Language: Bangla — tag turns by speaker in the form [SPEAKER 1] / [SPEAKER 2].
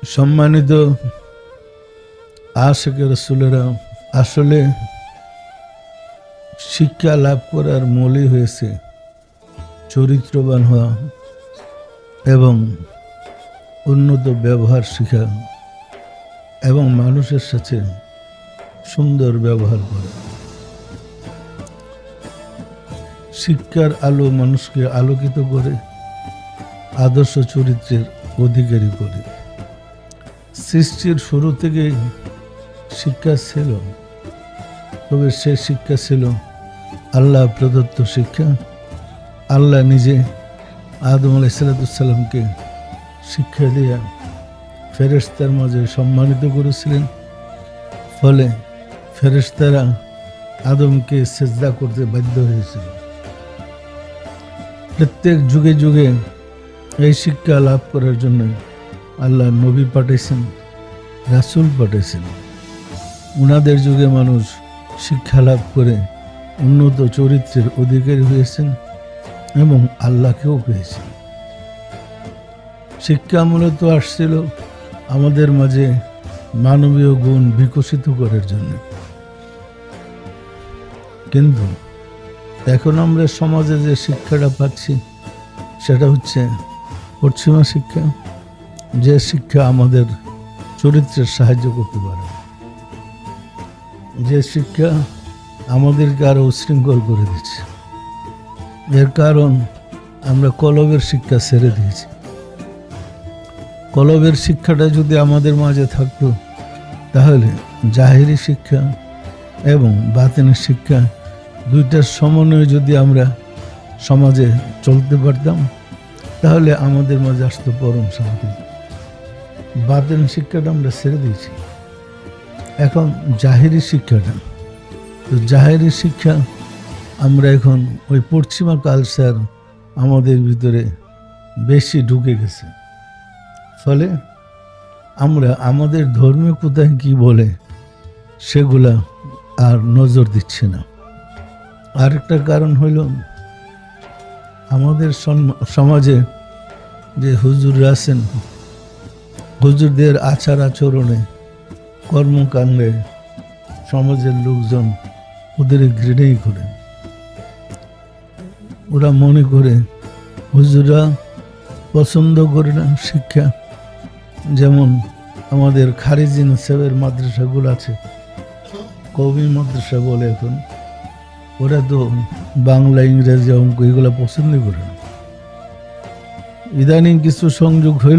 [SPEAKER 1] সম্মানিত আশিকে রাসূলেরা, আসলে শিক্ষা লাভ করার মূলই হয়েছে চরিত্রবান হওয়া এবং উন্নত ব্যবহার শেখা এবং মানুষের সাথে সুন্দর ব্যবহার করা। শিক্ষার আলো মানুষকে আলোকিত করে, আদর্শ চরিত্রের অধিকারী করে। সৃষ্টির শুরু থেকে শিক্ষা ছিল, তবে সে শিক্ষা ছিল আল্লাহ প্রদত্ত শিক্ষা। আল্লাহ নিজে আদম আলাইহিসসালামকে শিক্ষা দিয়া ফেরেশতার মাঝে সম্মানিত করেছিলেন। ফলে ফেরেশতারা আদমকে সেজদা করতে বাধ্য হয়েছিল। প্রত্যেক যুগে যুগে এই শিক্ষা লাভ করার জন্য আল্লাহ নবী পাঠিয়েছেন, রাসূল পাঠিয়েছেন। উনাদের যুগে মানুষ শিক্ষা লাভ করে উন্নত চরিত্রের অধিকারী হয়েছেন এবং আল্লাহকেও পেয়েছেন। শিক্ষা মূলত আসছিল আমাদের মাঝে মানবীয় গুণ বিকশিত করার জন্য। কিন্তু এখন আমরা সমাজে যে শিক্ষাটা পাচ্ছি সেটা হচ্ছে পশ্চিমা শিক্ষা, যে শিক্ষা আমাদের চরিত্রের সাহায্য করতে পারে, যে শিক্ষা আমাদেরকে আরো উশৃঙ্খল করে দিচ্ছে। এর কারণ আমরা কলবের শিক্ষা ছেড়ে দিয়েছি। কলবের শিক্ষাটা যদি আমাদের মাঝে থাকতো, তাহলে জাহিরি শিক্ষা এবং বাতিনের শিক্ষা দুইটার সমন্বয়ে যদি আমরা সমাজে চলতে পারতাম, তাহলে আমাদের মাঝে আসতো পরম শান্তি। বাতিন শিক্ষাটা আমরা ছেড়ে দিয়েছি, এখন জাহিরি শিক্ষাটা। তো জাহিরি শিক্ষা আমরা এখন ওই পশ্চিমা কালচার আমাদের ভিতরে বেশি ঢুকে গেছে। ফলে আমরা আমাদের ধর্মে কোথায় কি বলে সেগুলা আর নজর দিচ্ছে না। আরেকটা কারণ হইল আমাদের সমাজে যে হুজুররা আছেন, হুজুরদের আচার আচরণে, কর্মকাণ্ডে সমাজের লোকজন ওদের ঘৃণাই করে। ওরা মনে করে হুজুররা পছন্দ করে না শিক্ষা। যেমন আমাদের খারিজি নসবের মাদ্রাসাগুলো আছে, কওমি মাদ্রাসা বলে এখন, ওরা তো বাংলা, ইংরেজি, অঙ্ক এগুলো পছন্দ করে না। ইদানিং কিছু সংযোগ হইল